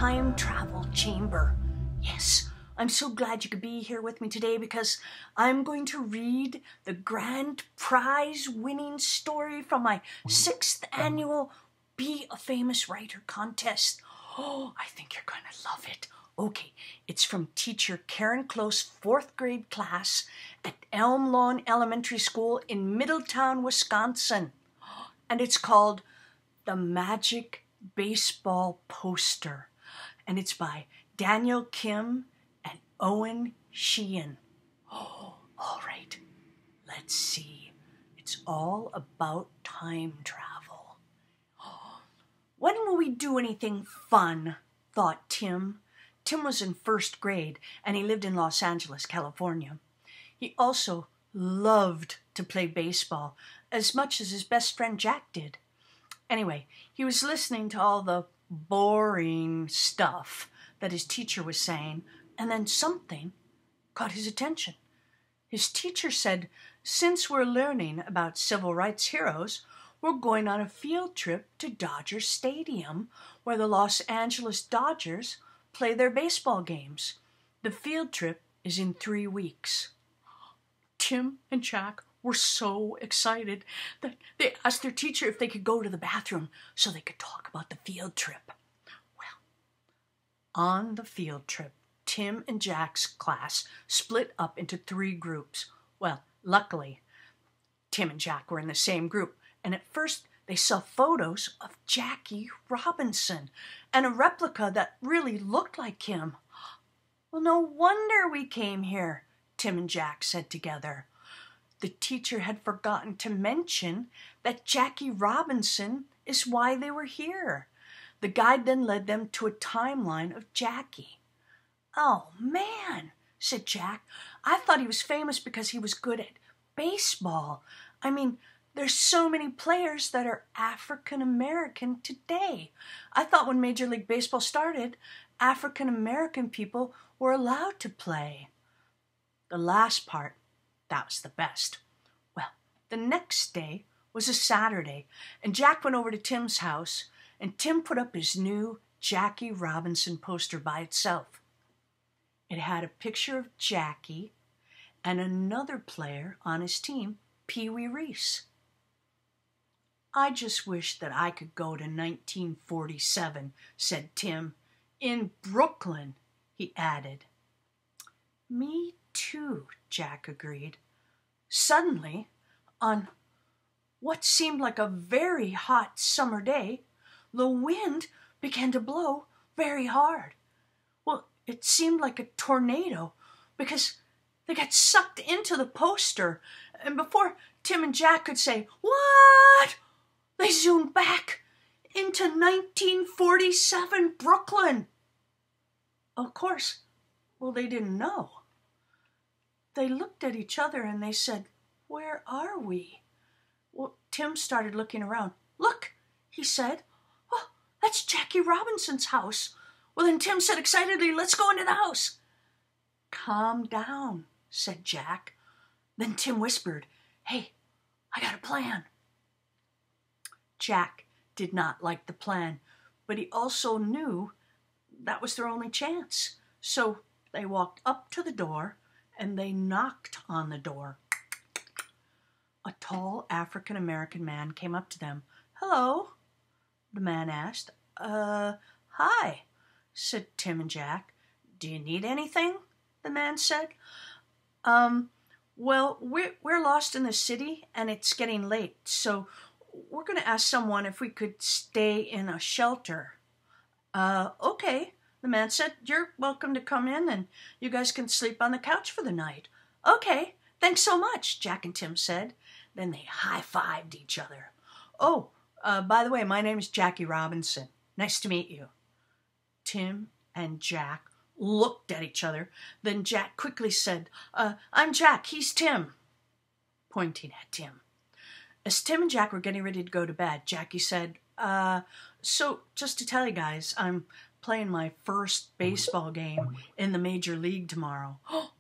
time travel chamber. Yes, I'm so glad you could be here with me today because I'm going to read the grand prize winning story from my 6th annual Be a Famous Writer contest. Oh, I think you're going to love it. Okay, it's from teacher Karen Close, 4th grade class at Elm Lawn Elementary School in Middleton, Wisconsin. And it's called The Magic Baseball Poster. And it's by Daniel Kim and Owen Sheehan. Oh, all right. Let's see. It's all about time travel. When will we do anything fun? Thought Tim. Tim was in 1st grade and he lived in Los Angeles, California. He also loved to play baseball as much as his best friend Jack did. Anyway, he was listening to all the boring stuff that his teacher was saying, and then something caught his attention. His teacher said, since we're learning about civil rights heroes, we're going on a field trip to Dodger Stadium, where the Los Angeles Dodgers play their baseball games. The field trip is in 3 weeks. Tim and Jack were so excited that they asked their teacher if they could go to the bathroom so they could talk about the field trip. Well, on the field trip, Tim and Jack's class split up into 3 groups. Well, luckily, Tim and Jack were in the same group, and at first they saw photos of Jackie Robinson and a replica that really looked like him. Well, no wonder we came here, Tim and Jack said together. The teacher had forgotten to mention that Jackie Robinson is why they were here. The guide then led them to a timeline of Jackie. Oh, man, said Jack. I thought he was famous because he was good at baseball. I mean, there's so many players that are African American today. I thought when Major League Baseball started, African American people were allowed to play. The last part, that was the best. Well, the next day was a Saturday, and Jack went over to Tim's house, and Tim put up his new Jackie Robinson poster by itself. It had a picture of Jackie and another player on his team, Pee Wee Reese. I just wish that I could go to 1947, said Tim. In Brooklyn, he added. Me too, Jack agreed. Suddenly, on what seemed like a very hot summer day, the wind began to blow very hard. Well, it seemed like a tornado because they got sucked into the poster, and before Tim and Jack could say, "What?" they zoomed back into 1947 Brooklyn. Of course, well, they didn't know. They looked at each other and they said, "Where are we?" Well, Tim started looking around. "Look," he said. "Oh, that's Jackie Robinson's house." Well, then Tim said excitedly, "Let's go into the house." "Calm down," said Jack. Then Tim whispered, "Hey, I got a plan." Jack did not like the plan, but he also knew that was their only chance. So they walked up to the door and they knocked on the door. A tall African-American man came up to them. "Hello?" the man asked. Hi," said Tim and Jack. "Do you need anything?" the man said. Well, we're lost in the city and it's getting late, so we're going to ask someone if we could stay in a shelter." Okay," the man said. "You're welcome to come in and you guys can sleep on the couch for the night." "Okay, thanks so much," Jack and Tim said. Then they high-fived each other. "Oh, by the way, my name is Jackie Robinson. Nice to meet you." Tim and Jack looked at each other. Then Jack quickly said, "I'm Jack, he's Tim," pointing at Tim. As Tim and Jack were getting ready to go to bed, Jackie said, so just to tell you guys, I'm playing my first baseball game in the major league tomorrow." "Oh,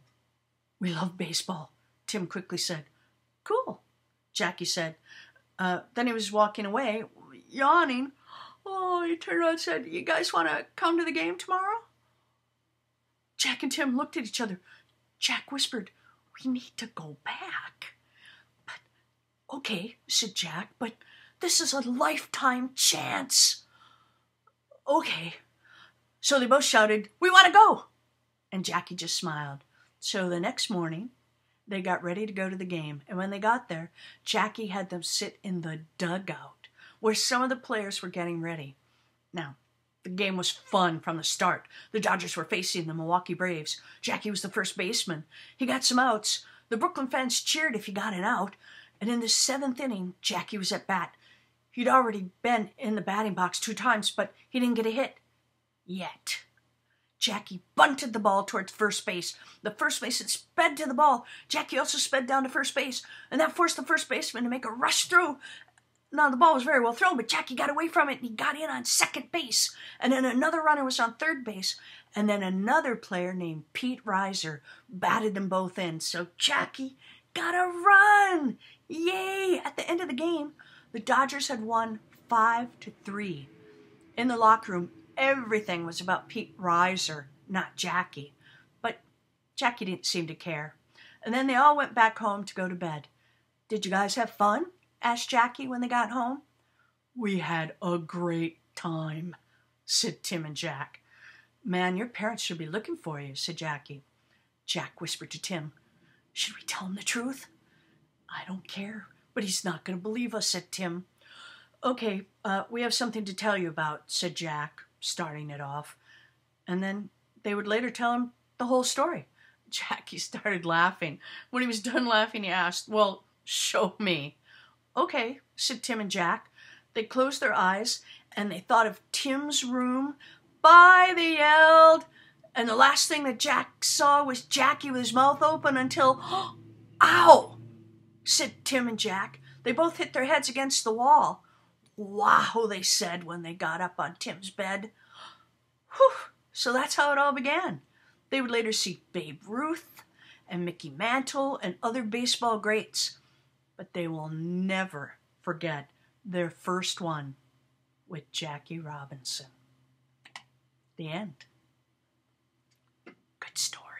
we love baseball," Tim quickly said. "Cool," Jackie said. Then he was walking away, yawning. Oh, he turned around and said, "You guys want to come to the game tomorrow?" Jack and Tim looked at each other. Jack whispered, "We need to go back." "But, okay," said Jack, "but this is a lifetime chance." "Okay." So they both shouted, "We want to go!" And Jackie just smiled. So the next morning, they got ready to go to the game. And when they got there, Jackie had them sit in the dugout where some of the players were getting ready. Now, the game was fun from the start. The Dodgers were facing the Milwaukee Braves. Jackie was the first baseman. He got some outs. The Brooklyn fans cheered if he got an out. And in the 7th inning, Jackie was at bat. He'd already been in the batting box 2 times, but he didn't get a hit. Yet. Jackie bunted the ball towards first base. The first baseman sped to the ball. Jackie also sped down to first base, and that forced the first baseman to make a rush through. Now, the ball was very well thrown, but Jackie got away from it, and he got in on second base. And then another runner was on third base, and then another player named Pete Reiser batted them both in. So Jackie got a run! Yay! At the end of the game, the Dodgers had won 5-3. In the locker room, everything was about Pete Reiser, not Jackie. But Jackie didn't seem to care. And then they all went back home to go to bed. "Did you guys have fun?" asked Jackie when they got home. "We had a great time," said Tim and Jack. "Man, your parents should be looking for you," said Jackie. Jack whispered to Tim, "Should we tell him the truth?" "I don't care, but he's not going to believe us," said Tim. "Okay, we have something to tell you about," said Jack, starting it off. And then they would later tell him the whole story. Jackie started laughing. When he was done laughing, he asked, "Well, show me." "Okay," said Tim and Jack. They closed their eyes, and they thought of Tim's room. "Bye," they yelled. And the last thing that Jack saw was Jackie with his mouth open until, "Ow!" said Tim and Jack. They both hit their heads against the wall. "Wow," they said when they got up on Tim's bed. Whew! So that's how it all began. They would later see Babe Ruth and Mickey Mantle and other baseball greats, but they will never forget their first one with Jackie Robinson. The end. Good story.